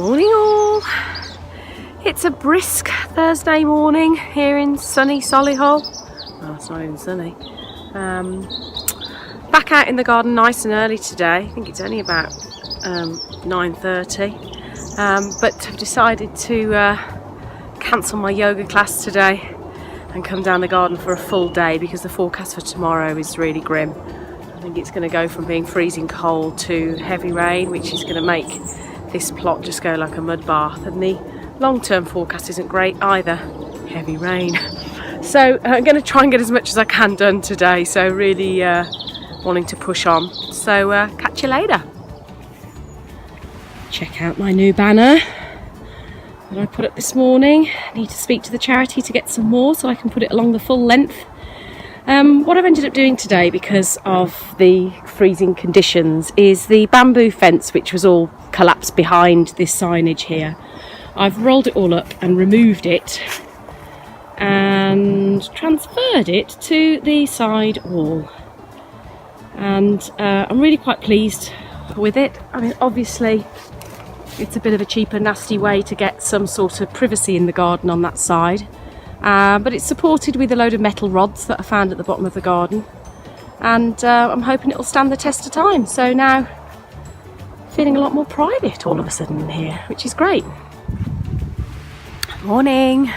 Morning all! It's a brisk Thursday morning here in sunny Solihull. Oh, it's not even sunny. Back out in the garden nice and early today. I think it's only about 9:30. But I've decided to cancel my yoga class today and come down the garden for a full day because the forecast for tomorrow is really grim. I think it's going to go from being freezing cold to heavy rain, which is going to make this plot just go like a mud bath, and the long-term forecast isn't great either, heavy rain. So I'm going to try and get as much as I can done today, so really wanting to push on. So catch you later. Check out my new banner that I put up this morning. I need to speak to the charity to get some more so I can put it along the full length. What I've ended up doing today, because of the freezing conditions, is the bamboo fence which was all collapsed behind this signage here. I've rolled it all up and removed it and transferred it to the side wall, and I'm really quite pleased with it. I mean, obviously it's a bit of a cheaper, nasty way to get some sort of privacy in the garden on that side. But it's supported with a load of metal rods that I found at the bottom of the garden, and I'm hoping it'll stand the test of time. So now feeling a lot more private all of a sudden in here, which is great. Morning.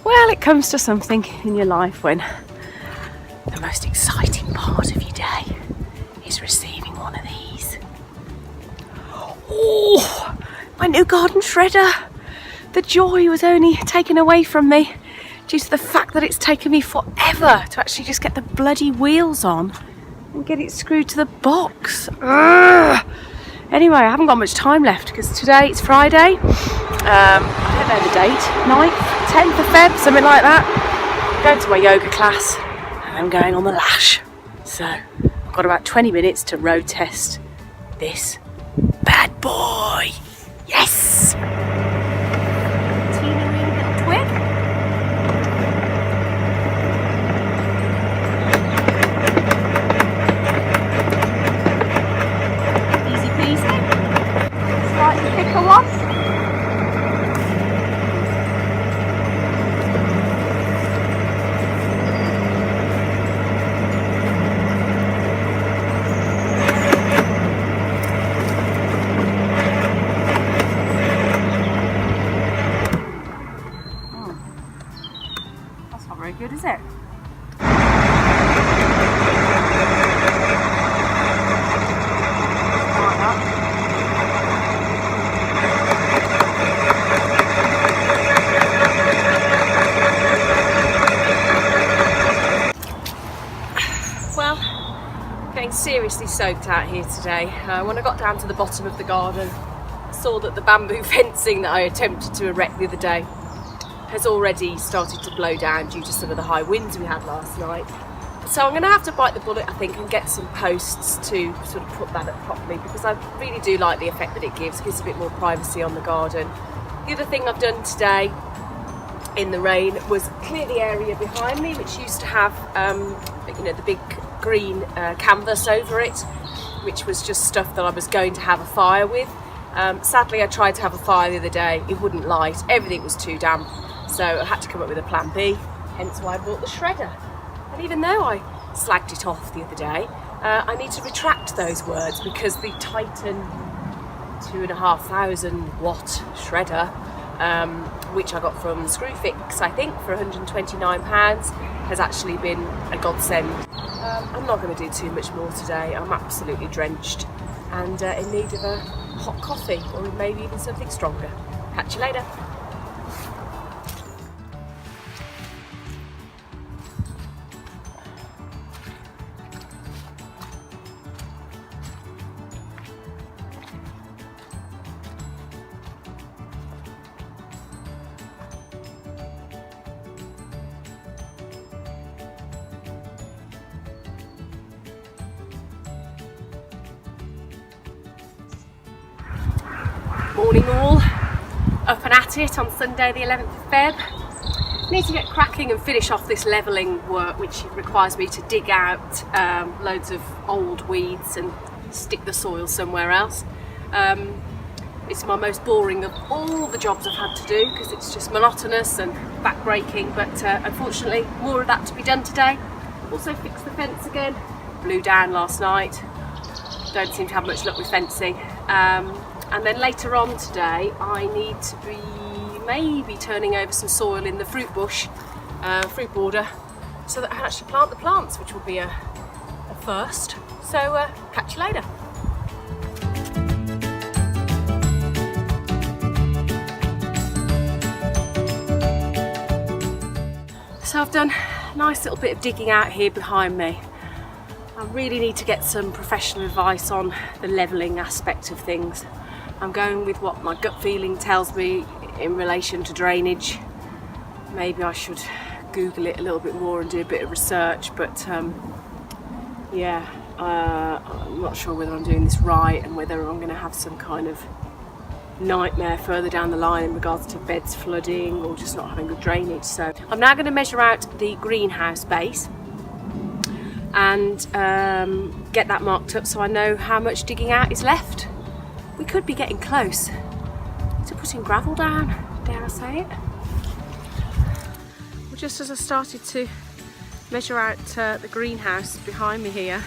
Well, it comes to something in your life when the most exciting part of your day is receiving one of these. Oh, my new garden shredder. The joy was only taken away from me due to the fact that it's taken me forever to actually just get the bloody wheels on and get it screwed to the box. Ugh. Anyway, I haven't got much time left because today it's Friday. I don't know the date, 9th, 10th of Feb, something like that. I'm going to my yoga class and I'm going on the lash. So I've got about 20 minutes to road test this bad boy. Yes! Very good, is it? Well, getting seriously soaked out here today. When I got down to the bottom of the garden, I saw that the bamboo fencing that I attempted to erect the other day has already started to blow down due to some of the high winds we had last night. So I'm going to have to bite the bullet, I think, and get some posts to sort of put that up properly, because I really do like the effect that it gives a bit more privacy on the garden. The other thing I've done today in the rain was clear the area behind me, which used to have the big green canvas over it, which was just stuff that I was going to have a fire with. Sadly, I tried to have a fire the other day, it wouldn't light, everything was too damp. So I had to come up with a plan B, hence why I bought the shredder. And even though I slagged it off the other day, I need to retract those words, because the Titan 2,500 watt shredder, which I got from Screwfix, I think, for £129, has actually been a godsend. I'm not going to do too much more today. I'm absolutely drenched and in need of a hot coffee, or maybe even something stronger. Catch you later. Morning all, up and at it on Sunday the 11th of Feb. Need to get cracking and finish off this levelling work, which requires me to dig out loads of old weeds and stick the soil somewhere else. it's my most boring of all the jobs I've had to do because it's just monotonous and back-breaking, but unfortunately more of that to be done today. Also fixed the fence again, blew down last night, don't seem to have much luck with fencing. And then later on today I need to be maybe turning over some soil in the fruit bush, fruit border, so that I can actually plant the plants, which will be a first. So catch you later. So I've done a nice little bit of digging out here behind me. I really need to get some professional advice on the levelling aspect of things. I'm going with what my gut feeling tells me in relation to drainage. Maybe I should Google it a little bit more and do a bit of research, but yeah, I'm not sure whether I'm doing this right and whether I'm going to have some kind of nightmare further down the line in regards to beds flooding or just not having good drainage. So I'm now going to measure out the greenhouse base and get that marked up so I know how much digging out is left. We could be getting close to putting gravel down, dare I say it. Well, just as I started to measure out the greenhouse behind me here,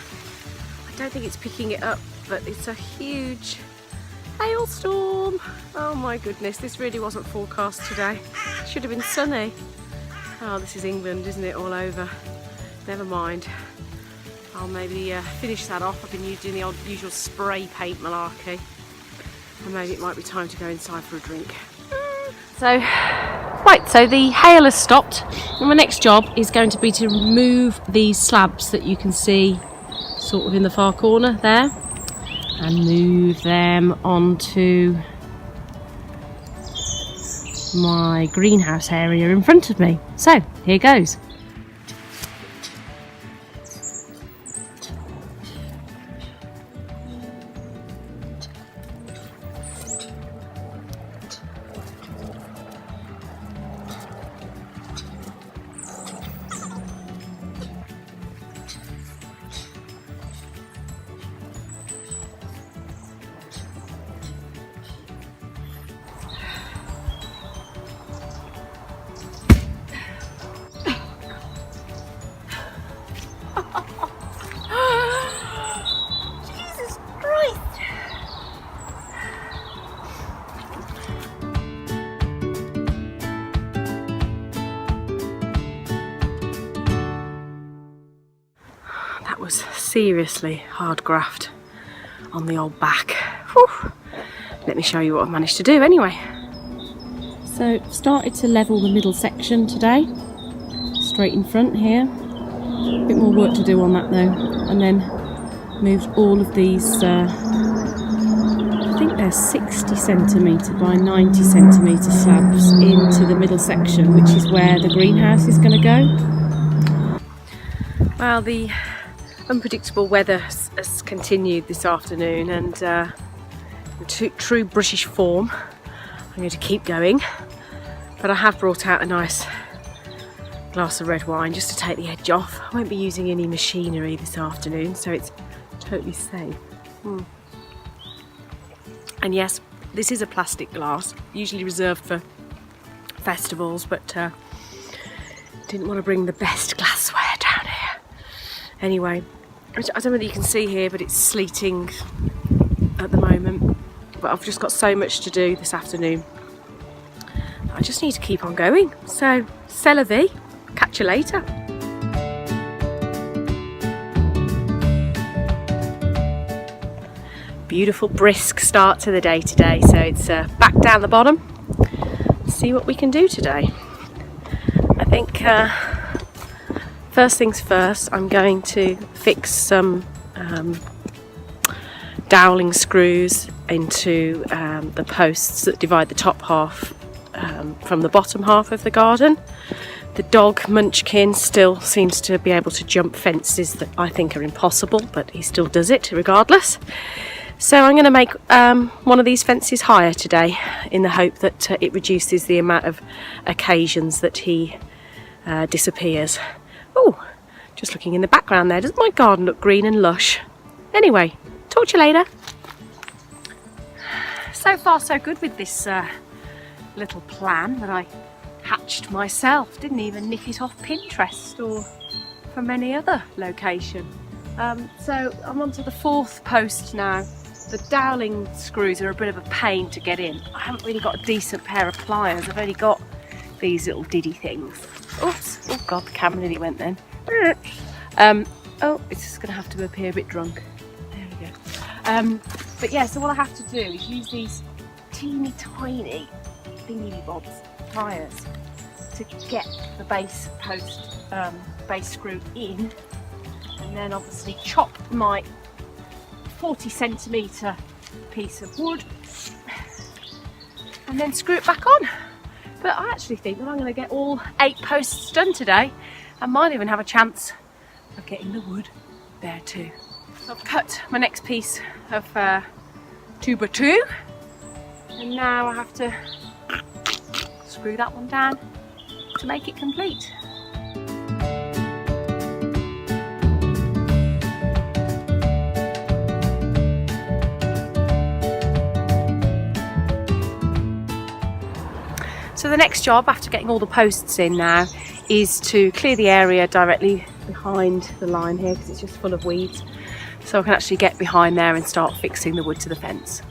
I don't think it's picking it up, but it's a huge hailstorm. Oh my goodness, this really wasn't forecast today. Should have been sunny. Oh, this is England, isn't it, all over? Never mind. I'll maybe finish that off. I've been doing the old usual spray paint malarkey. And maybe it might be time to go inside for a drink. So the hail has stopped. And my next job is going to be to remove these slabs that you can see sort of in the far corner there, and move them onto my greenhouse area in front of me. So here goes. Jesus Christ! That was seriously hard graft on the old back. Whew. Let me show you what I've managed to do anyway. So started to level the middle section today, straight in front here. A bit more work to do on that though, and then moved all of these, I think they're 60 centimetre by 90 centimetre slabs into the middle section, which is where the greenhouse is going to go. Well, the unpredictable weather has continued this afternoon, and in true British form, I'm going to keep going, but I have brought out a nice glass of red wine just to take the edge off. I won't be using any machinery this afternoon, so it's totally safe. And yes, this is a plastic glass, usually reserved for festivals, but didn't want to bring the best glassware down here. Anyway, I don't know whether you can see here, but it's sleeting at the moment, but I've just got so much to do this afternoon. I just need to keep on going. So, c'est la vie. Catch you later. Beautiful brisk start to the day today, so it's back down the bottom. See what we can do today. I think first things first, I'm going to fix some dowelling screws into the posts that divide the top half from the bottom half of the garden. The dog Munchkin still seems to be able to jump fences that I think are impossible, but he still does it regardless. So I'm going to make one of these fences higher today in the hope that it reduces the amount of occasions that he disappears. Oh, just looking in the background there, doesn't my garden look green and lush? Anyway, talk to you later. so far so good with this little plan that I hatched myself. Didn't even nick it off Pinterest or from any other location. So I'm on to the 4th post now. The Dowelling screws are a bit of a pain to get in. I haven't really got a decent pair of pliers. I've only got these little diddy things. Oops, oh god, the camera nearly went then. Oh, it's just gonna have to appear a bit drunk. There we go. But yeah, so what I have to do is use these teeny tiny thingy bobs pliers to get the base post, base screw in, and then obviously chop my 40cm piece of wood and then screw it back on. But I actually think that I'm going to get all 8 posts done today. I might even have a chance of getting the wood there too. So I've cut my next piece of 2x2 and now I have to screw that one down to make it complete. So the next job after getting all the posts in now is to clear the area directly behind the line here because it's just full of weeds, so I can actually get behind there and start fixing the wood to the fence.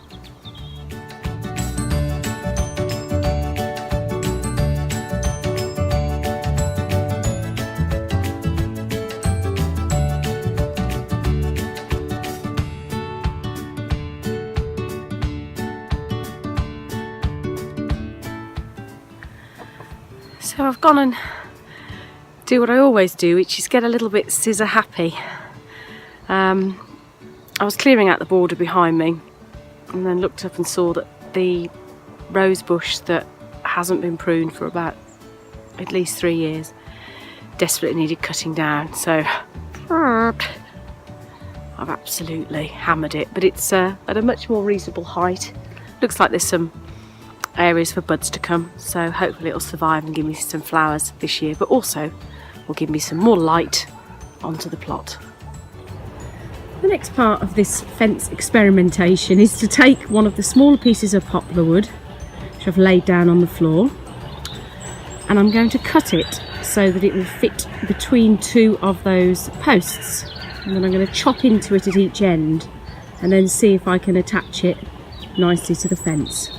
So I've gone and do what I always do, which is get a little bit scissor happy. I was clearing out the border behind me and then looked up and saw that the rose bush that hasn't been pruned for about at least 3 years desperately needed cutting down. So I've absolutely hammered it, but it's at a much more reasonable height. Looks like there's some areas for buds to come, so hopefully it'll survive and give me some flowers this year, but also will give me some more light onto the plot. The next part of this fence experimentation is to take one of the smaller pieces of poplar wood which I've laid down on the floor, and I'm going to cut it so that it will fit between 2 of those posts, and then I'm going to chop into it at each end and then see if I can attach it nicely to the fence.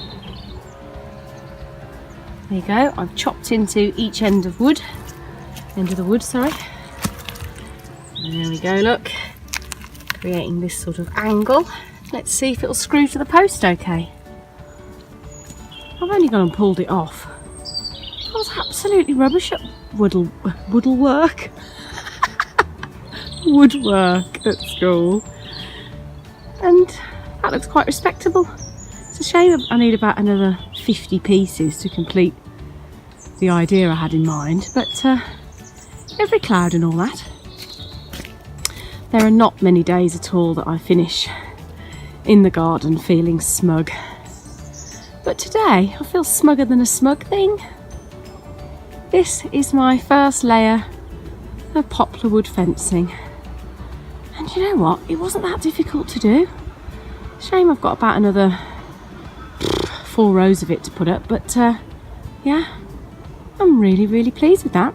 There you go, I've chopped into each end of the wood. And there we go, look. Creating this sort of angle. Let's see if it'll screw to the post okay. I've only gone and pulled it off. I was absolutely rubbish at woodwork. Woodwork at school. And that looks quite respectable. It's a shame I need about another 50 pieces to complete the idea I had in mind, but every cloud and all that. There are not many days at all that I finish in the garden feeling smug, but today I feel smugger than a smug thing. This is my first layer of poplar wood fencing, and you know what, it wasn't that difficult to do. Shame I've got about another 4 rows of it to put up, but yeah, I'm really pleased with that.